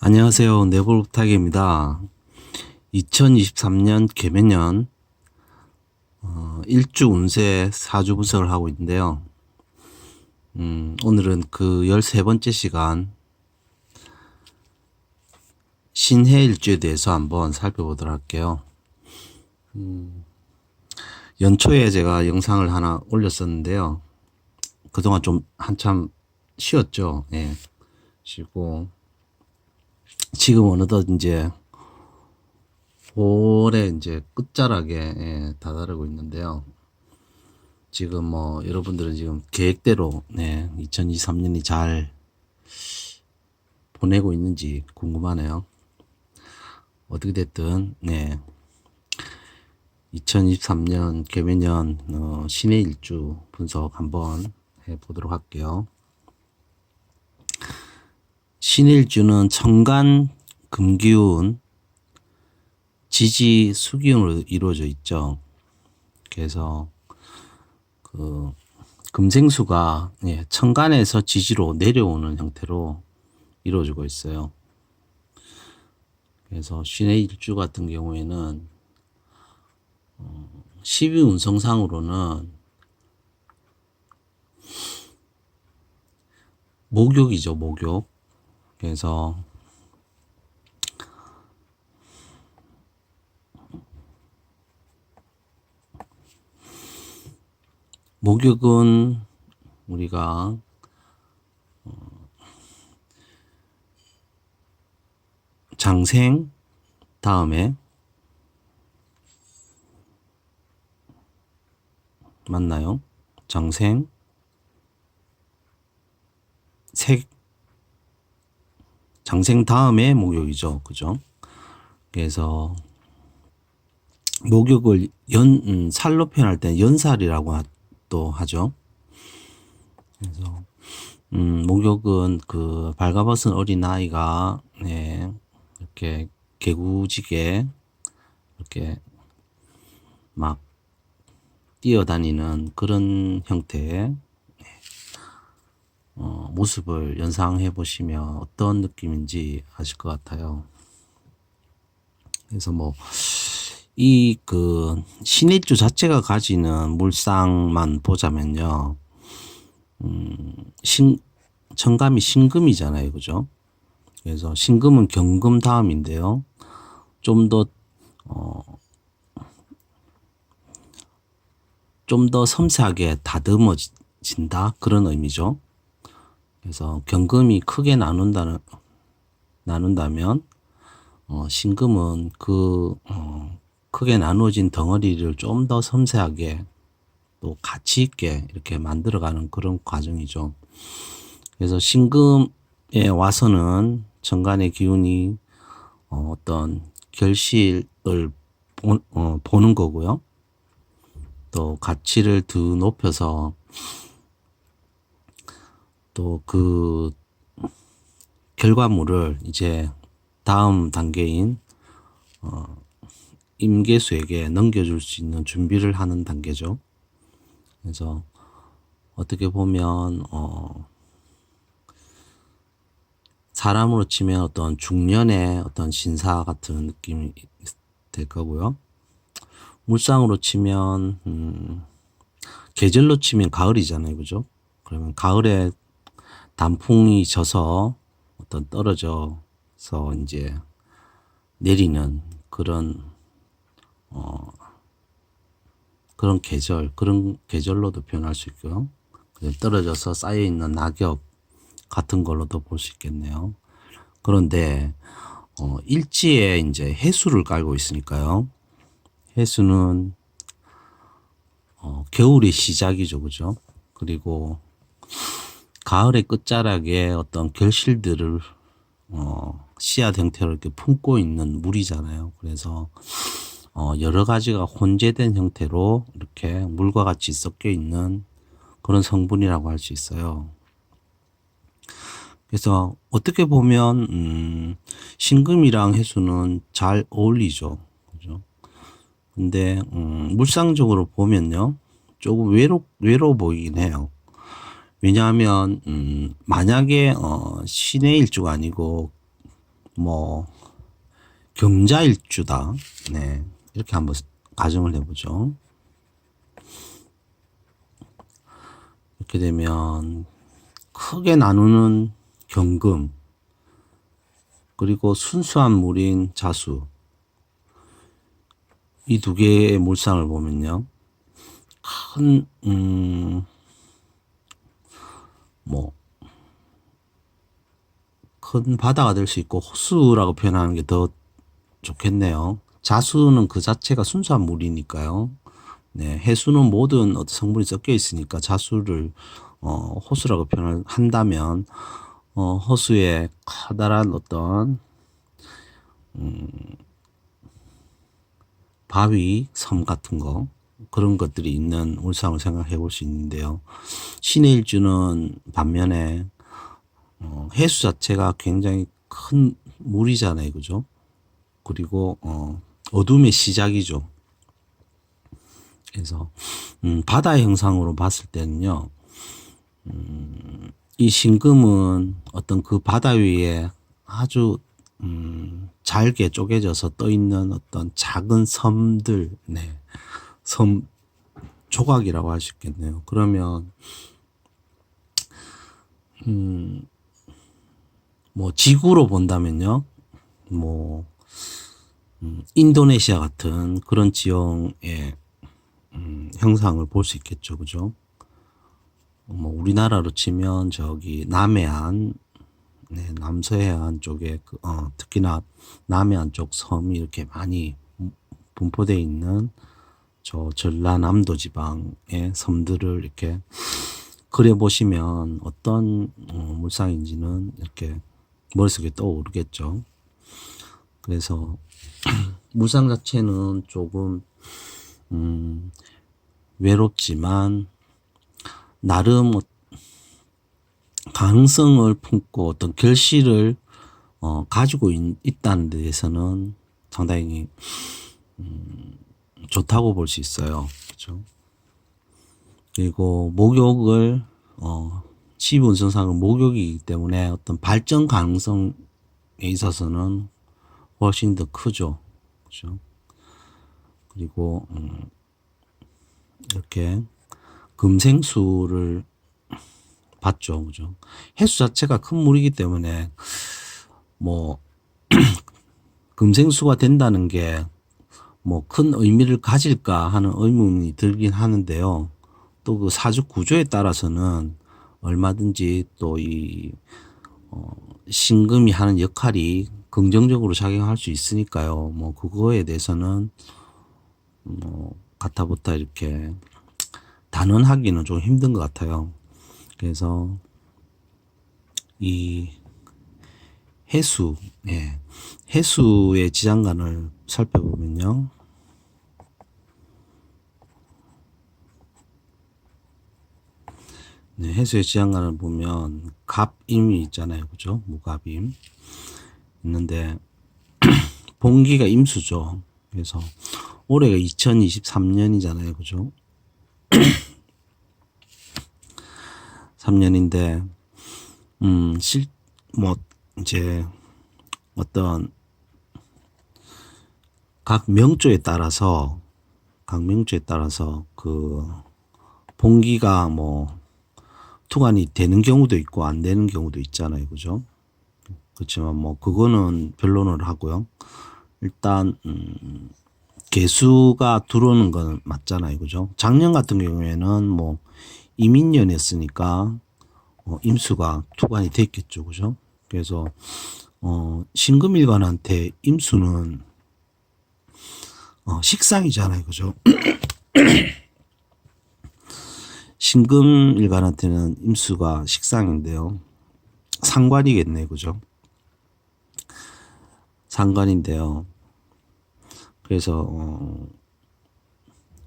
안녕하세요. 내부탁입니다. 2023년 개면년 일주 운세 사주 분석을 하고 있는데요. 오늘은 그 13번째 시간 신해 일주에 대해서 한번 살펴보도록 할게요. 연초에 제가 영상을 하나 올렸었는데요. 그동안 좀 한참 쉬었죠. 예. 쉬고 지금 어느덧 이제 올해 이제 끝자락에 다다르고 있는데요. 지금 뭐 여러분들은 지금 계획대로 2023년이 잘 보내고 있는지 궁금하네요. 어떻게 됐든 2023년 개면년 신의 일주 분석 한번 해보도록 할게요. 신의 일주는 천간 금기운 지지 수기운으로 이루어져 있죠. 그래서 그 금생수가 천간에서 지지로 내려오는 형태로 이루어지고 있어요. 그래서 신의 일주 같은 경우에는 12운성상으로는 목욕이죠, 목욕. 그래서 목욕은 우리가 장생 다음에 맞나요? 장생 장생 다음에 목욕이죠, 그죠? 그래서 목욕을 살로 표현할 때는 연살이라고 또 하죠. 그래서 목욕은 그 발가벗은 어린 아이가 이렇게 개구지게 이렇게 막 뛰어다니는 그런 형태의 모습을 연상해 보시면 어떤 느낌인지 아실 것 같아요. 그래서 뭐 이 그 신일주 자체가 가지는 물상만 보자면요, 천감이 신금이잖아요, 그죠? 그래서 신금은 경금 다음인데요, 좀 더 섬세하게 다듬어진다, 그런 의미죠. 그래서 경금이 크게 나눈다면 신금은 크게 나누어진 덩어리를 좀 더 섬세하게 또 가치 있게 이렇게 만들어가는 그런 과정이죠. 그래서 신금에 와서는 천간의 기운이 어떤 결실을 보는 거고요. 또 가치를 더 높여서 또 그 결과물을 이제 다음 단계인 임계수에게 넘겨줄 수 있는 준비를 하는 단계죠. 그래서 어떻게 보면 사람으로 치면 어떤 중년의 어떤 신사 같은 느낌이 될 거고요. 물상으로 치면 계절로 치면 가을이잖아요, 그죠? 그러면 가을에 단풍이 져서 어떤 떨어져서 이제 내리는 그런 그런 계절로도 표현할 수 있고요. 떨어져서 쌓여 있는 낙엽 같은 걸로도 볼 수 있겠네요. 그런데 일지에 이제 해수를 깔고 있으니까요. 해수는 겨울의 시작이죠, 그죠? 그리고 가을의 끝자락에 어떤 결실들을 씨앗 형태로 이렇게 품고 있는 물이잖아요. 그래서 여러 가지가 혼재된 형태로 이렇게 물과 같이 섞여 있는 그런 성분이라고 할 수 있어요. 그래서 어떻게 보면 신금이랑 해수는 잘 어울리죠, 그죠? 근데 물상적으로 보면요, 조금 외로워 보이긴 해요. 왜냐하면 만약에 신의 일주가 아니고 뭐 경자일주다. 네. 이렇게 한번 가정을 해보죠. 이렇게 되면 크게 나누는 경금, 그리고 순수한 물인 자수, 이 두 개의 물상을 보면요, 큰, 큰 바다가 될 수 있고, 호수라고 표현하는 게 더 좋겠네요. 자수는 그 자체가 순수한 물이니까요. 네, 해수는 모든 어떤 성분이 섞여 있으니까 자수를 호수라고 표현을 한다면, 호수에 커다란 어떤 바위, 섬 같은 거, 그런 것들이 있는 울상을 생각해 볼 수 있는데요. 신의 일주는 반면에 해수 자체가 굉장히 큰 물이잖아요, 그죠? 그리고 어둠의 시작이죠. 그래서 바다의 형상으로 봤을 때는요, 이 신금은 어떤 그 바다 위에 아주 잘게 쪼개져서 떠 있는 어떤 작은 섬들, 네, 섬 조각이라고 할 수 있겠네요. 그러면 뭐 지구로 본다면요, 뭐 인도네시아 같은 그런 지형의 형상을 볼 수 있겠죠, 그죠? 뭐 우리나라로 치면 저기 남해안, 네, 남서해안 쪽에 특히나 남해안 쪽 섬이 이렇게 많이 분포되어 있는 저 전라남도 지방의 섬들을 이렇게 그려보시면 어떤 물상인지는 이렇게 머릿속에 떠오르겠죠. 그래서 물상 자체는 조금 외롭지만 나름 가능성을 품고 어떤 결실을 가지고 있다는 데에서는 상당히 좋다고 볼 수 있어요. 그렇죠? 그리고 목욕을 시운성상은 목욕이기 때문에 어떤 발전 가능성에 있어서는 훨씬 더 크죠. 그렇죠? 그리고 이렇게 금생수를 봤죠. 그죠? 해수 자체가 큰 물이기 때문에 뭐 금생수가 된다는 게 뭐 큰 의미를 가질까 하는 의문이 들긴 하는데요. 또 그 사주 구조에 따라서는 얼마든지 또 이 신금이 하는 역할이 긍정적으로 작용할 수 있으니까요. 뭐 그거에 대해서는 뭐 가타부타 이렇게 단언하기는 좀 힘든 것 같아요. 그래서 이 해수, 예, 해수의 지장간을 살펴보면요, 네, 해수의 지장간을 보면 갑임이 있잖아요, 그죠? 무갑임 있는데 본기가 임수죠. 그래서 올해가 2023년이잖아요, 그죠? 3년인데 뭐 이제 어떤 각 명조에 따라서 그 본기가 뭐 투관이 되는 경우도 있고 안 되는 경우도 있잖아요, 그죠? 그렇지만 뭐 그거는 변론을 하고요. 일단 개수가 들어오는 건 맞잖아요, 그죠? 작년 같은 경우에는 뭐 이민년이었으니까 임수가 투관이 됐겠죠, 그죠? 그래서 신금일관한테 임수는 식상이잖아요, 그죠? 신금일관한테는 임수가 식상인데요. 상관이겠네, 그죠? 상관인데요. 그래서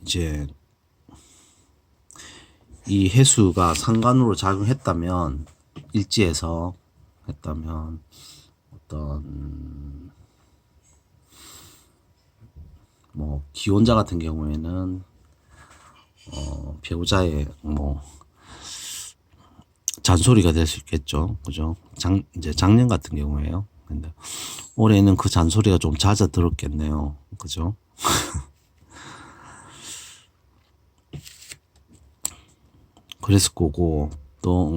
이제 이 해수가 상관으로 작용했다면, 일지에서 했다면 어떤 뭐 기혼자 같은 경우에는 배우자의 뭐 잔소리가 될 수 있겠죠, 그죠? 이제 작년 같은 경우에요. 근데 올해는 그 잔소리가 좀 잦아들었겠네요. 그죠? 그랬을 거고, 또,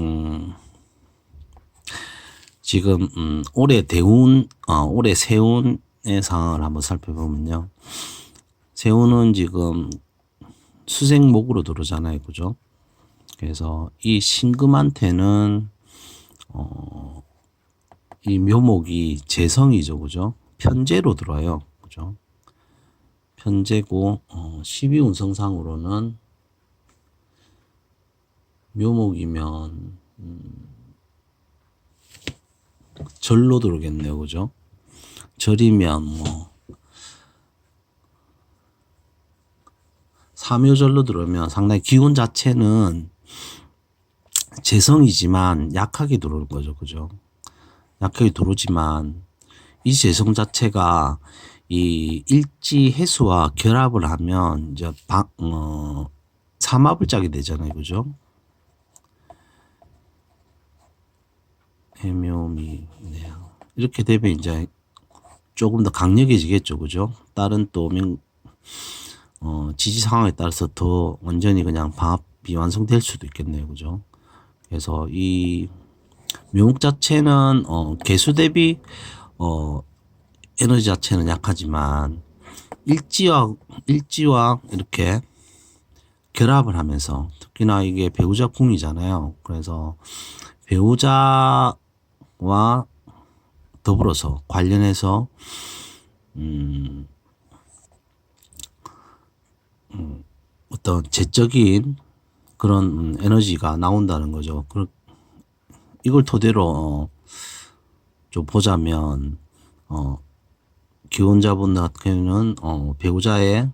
지금, 올해 세운의 상황을 한번 살펴보면요. 세운은 지금 수생목으로 들어오잖아요. 그죠? 그래서 이 신금한테는, 이 묘목이 재성이죠. 그죠? 편재로 들어와요. 그죠? 편재고, 12운성상으로는 묘목이면, 절로 들어오겠네요. 그죠? 절이면 뭐, 삼요절로 들어오면 상당히 기운 자체는 재성이지만 약하게 들어오는 거죠. 그죠? 약하게 들어오지만 이 재성 자체가 이 일지 해수와 결합을 하면 이제 삼합을 짜게 되잖아요. 그죠? 해묘미. 네. 이렇게 되면 이제 조금 더 강력해지겠죠. 그죠? 다른 또 지지 상황에 따라서 더 완전히 그냥 방합이 완성될 수도 있겠네요. 그죠? 그래서 이 묘목 자체는 개수 대비 에너지 자체는 약하지만 일지와 이렇게 결합을 하면서, 특히나 이게 배우자 궁이잖아요. 그래서 배우자와 더불어서 관련해서 어떤 재적인 그런 에너지가 나온다는 거죠. 이걸 토대로 좀 보자면 기혼자분 같은 경우는 배우자의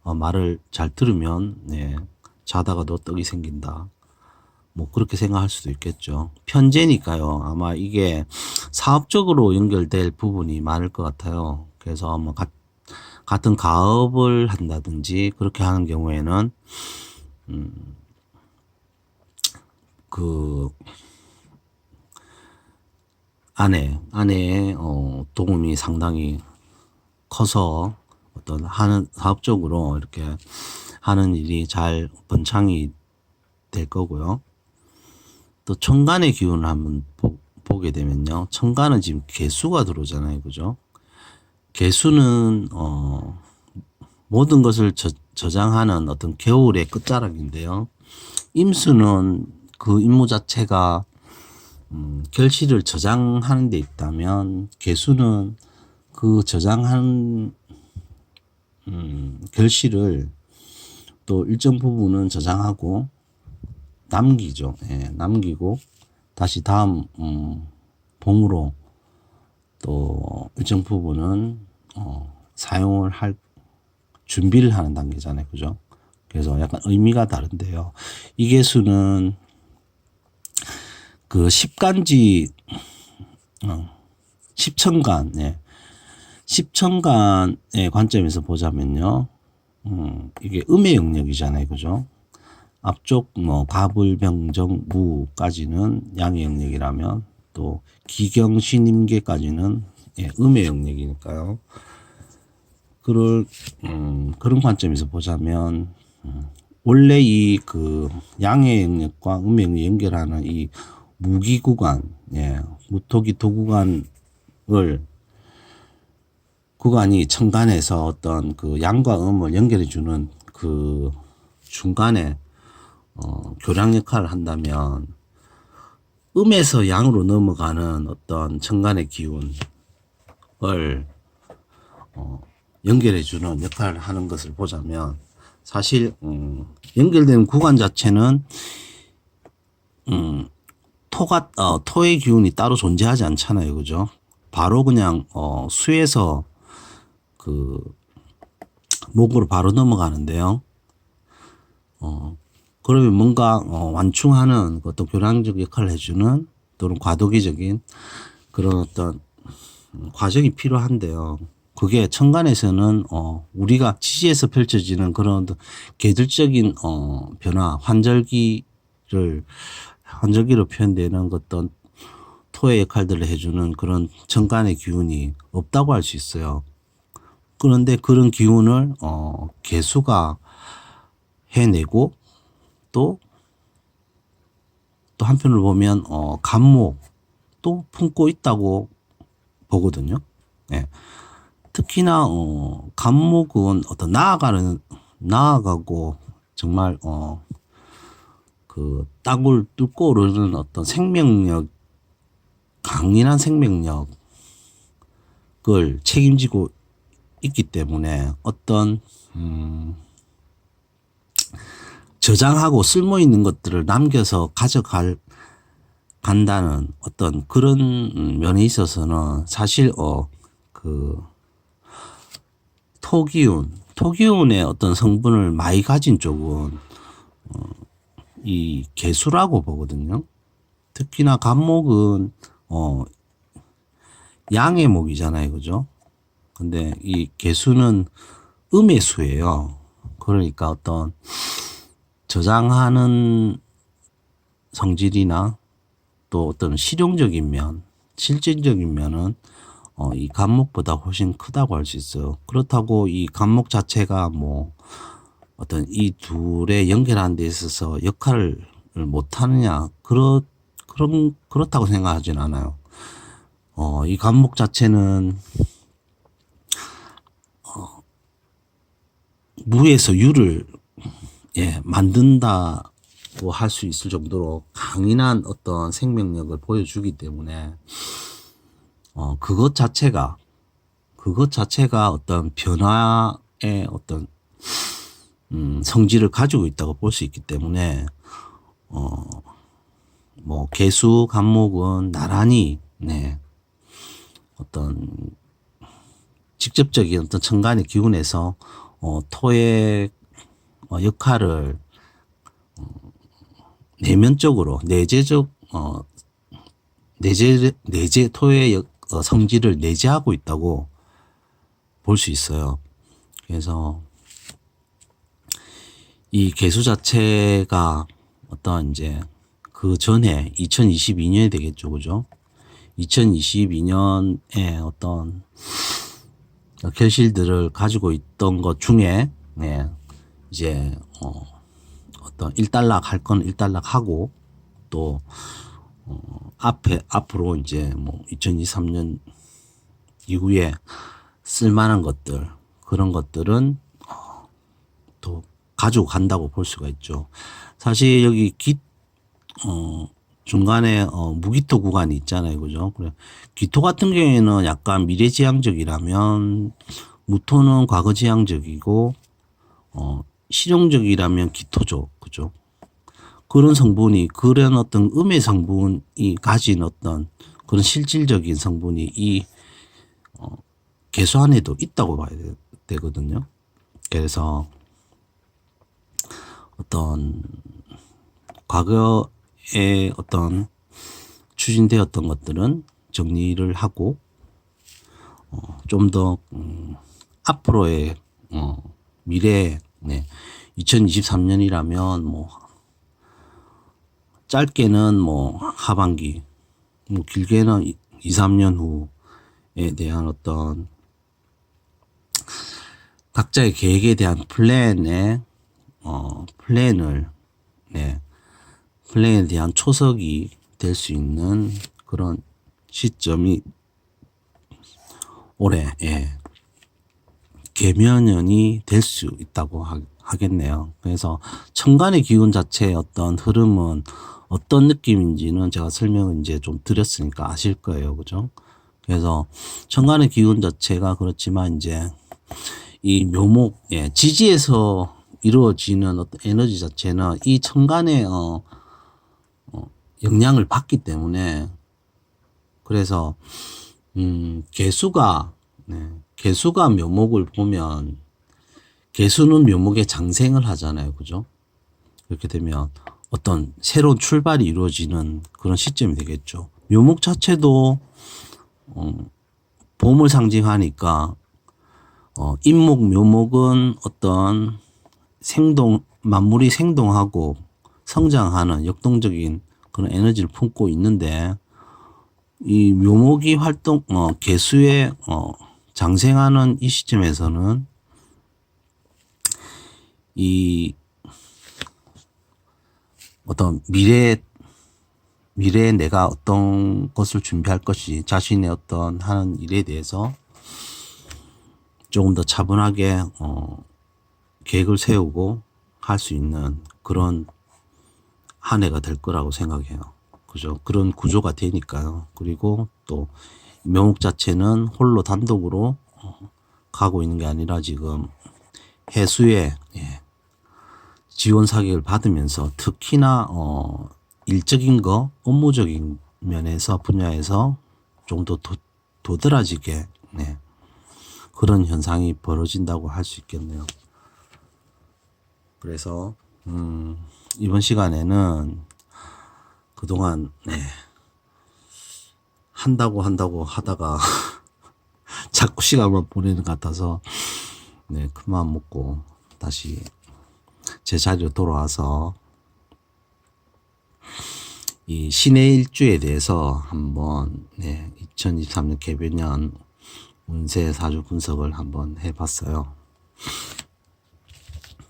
말을 잘 들으면 자다가도 떡이 생긴다. 뭐 그렇게 생각할 수도 있겠죠. 편제니까요. 아마 이게 사업적으로 연결될 부분이 많을 것 같아요. 그래서 뭐 같은 가업을 한다든지 그렇게 하는 경우에는 그 아내의 도움이 상당히 커서 어떤 사업적으로 이렇게 하는 일이 잘 번창이 될 거고요. 또 천간의 기운을 한번 보게 되면요. 천간은 지금 개수가 들어오잖아요. 그죠? 개수는 모든 것을 저장하는 어떤 겨울의 끝자락인데요. 임수는 그 임무 자체가 결실을 저장하는 데 있다면, 개수는 그 저장한 결실을 또 일정 부분은 저장하고 남기죠. 예, 남기고 다시 다음 봄으로 또 일정 부분은 사용을 할 준비를 하는 단계잖아요. 그죠? 그래서 약간 의미가 다른데요. 이 개수는 그 십간지, 십천간, 십천간의 관점에서 보자면요. 이게 음의 영역이잖아요. 그죠? 앞쪽 뭐 가불병정 무까지는 양의 영역이라면, 또 기경신임계까지는 음의 영역이니까요. 그런 관점에서 보자면 원래 이 그 양의 영역과 음의 영역 연결하는 이 무기 구간, 무토기 도구간이 천간에서 어떤 그 양과 음을 연결해 주는 그 중간에 교량 역할을 한다면, 음에서 양으로 넘어가는 어떤 천간의 기운을 연결해 주는 역할을 하는 것을 보자면, 사실 연결되는 구간 자체는 토의 기운이 따로 존재하지 않잖아요. 그죠? 바로 그냥 수에서 그 목으로 바로 넘어가는데요. 그러면 뭔가 완충하는 어떤 교량적 역할을 해주는, 또는 과도기적인 그런 어떤 과정이 필요한데요. 그게 천간에서는 우리가 지지에서 펼쳐지는 그런 계절적인 환절기로 표현되는 어떤 토의 역할들을 해주는 그런 천간의 기운이 없다고 할 수 있어요. 그런데 그런 기운을 개수가 해내고 또 한편으로 보면 간목도 품고 있다고 보거든요. 예. 특히나 간목은 어떤 나아가고 정말 그 땅을 뚫고 오르는 어떤 생명력, 강인한 생명력을 책임지고 있기 때문에 어떤 저장하고 쓸모 있는 것들을 남겨서 간다는 어떤 그런 면에 있어서는 사실 그 토기운의 어떤 성분을 많이 가진 쪽은 이 개수라고 보거든요. 특히나 간목은 양의 목이잖아요, 그죠? 근데 이 개수는 음의 수예요. 그러니까 어떤 저장하는 성질이나 또 어떤 실용적인 면, 실질적인 면은 이 간목보다 훨씬 크다고 할 수 있어요. 그렇다고 이 간목 자체가 뭐 어떤 이 둘의 연결하는 데 있어서 역할을 못하느냐 그렇다고 생각하진 않아요. 이 간목 자체는 무에서 유를 만든다고 할 수 있을 정도로 강인한 어떤 생명력을 보여주기 때문에 그것 자체가 어떤 변화의 어떤 성질을 가지고 있다고 볼 수 있기 때문에 뭐 개수 간목은 나란히 어떤 직접적인 어떤 천간의 기운에서 토의 역할을 내면적으로 내재 토의 성질을 내재하고 있다고 볼 수 있어요. 그래서 이 개수 자체가 어떤 이제 그 전에 2022년이 되겠죠, 그죠? 2022년에 어떤 결실들을 가지고 있던 것 중에 이제 어떤 일단락 할 건 일단락 하고 또 앞으로 이제 뭐 2023년 이후에 쓸만한 것들 그런 것들은 또 가지고 간다고 볼 수가 있죠. 사실 여기 중간에 무기토 구간이 있잖아요, 그죠? 그래 기토 같은 경우에는 약간 미래지향적이라면 무토는 과거지향적이고 실용적이라면 기토죠, 그죠? 그런 성분이 그런 어떤 음의 성분이 가진 어떤 그런 실질적인 성분이 이 개수 안에도 있다고 봐야 되거든요. 그래서 어떤 과거에 어떤 추진되었던 것들은 정리를 하고 좀 더 앞으로의 미래 2023년이라면 뭐 짧게는 뭐 하반기 뭐 길게는 2, 3년 후에 대한 어떤 각자의 계획에 대한 플랜에 플랜에 대한 초석이 될 수 있는 그런 시점이 올해 개면연이 될 수 있다고 하겠네요. 그래서 천간의 기운 자체의 어떤 흐름은 어떤 느낌인지는 제가 설명을 이제 좀 드렸으니까 아실 거예요, 그죠? 그래서 천간의 기운 자체가 그렇지만 이제 이 묘목 지지에서 이루어지는 어떤 에너지 자체는 이 천간의 영향을 받기 때문에 그래서 개수가 묘목을 보면 개수는 묘목에 장생을 하잖아요, 그죠? 그렇게 되면 어떤 새로운 출발이 이루어지는 그런 시점이 되겠죠. 묘목 자체도 봄을 상징하니까 인목 묘목은 어떤 만물이 생동하고 성장하는 역동적인 그런 에너지를 품고 있는데 이 묘목이 개수에 장생하는 이 시점에서는 이 어떤 미래에 내가 어떤 것을 준비할 것이 자신의 어떤 하는 일에 대해서 조금 더 차분하게 계획을 세우고 할 수 있는 그런 한 해가 될 거라고 생각해요. 그죠? 그런 구조가 되니까요. 그리고 또 묘목 자체는 홀로 단독으로 가고 있는 게 아니라 지금 해수에 지원 사격을 받으면서 특히나 일적인 거 업무적인 면에서 분야에서 좀 더 도드라지게 그런 현상이 벌어진다고 할 수 있겠네요. 그래서 이번 시간에는 그동안 한다고 하다가 자꾸 시간을 보내는 것 같아서 큰 마음 먹고 다시 제 자리로 돌아와서 이 신의 일주에 대해서 한번 2023년 개변년 운세 사주 분석을 한번 해봤어요.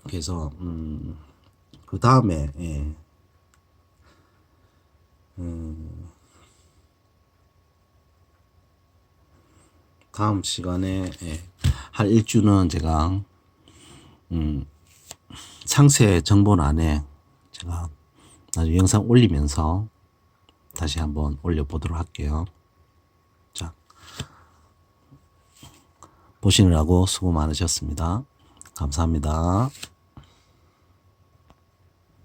그래서 그 다음에 다음 시간에 할 일주는 제가 상세 정보란에 제가 나중에 영상 올리면서 다시 한번 올려보도록 할게요. 자, 보시느라고 수고 많으셨습니다. 감사합니다.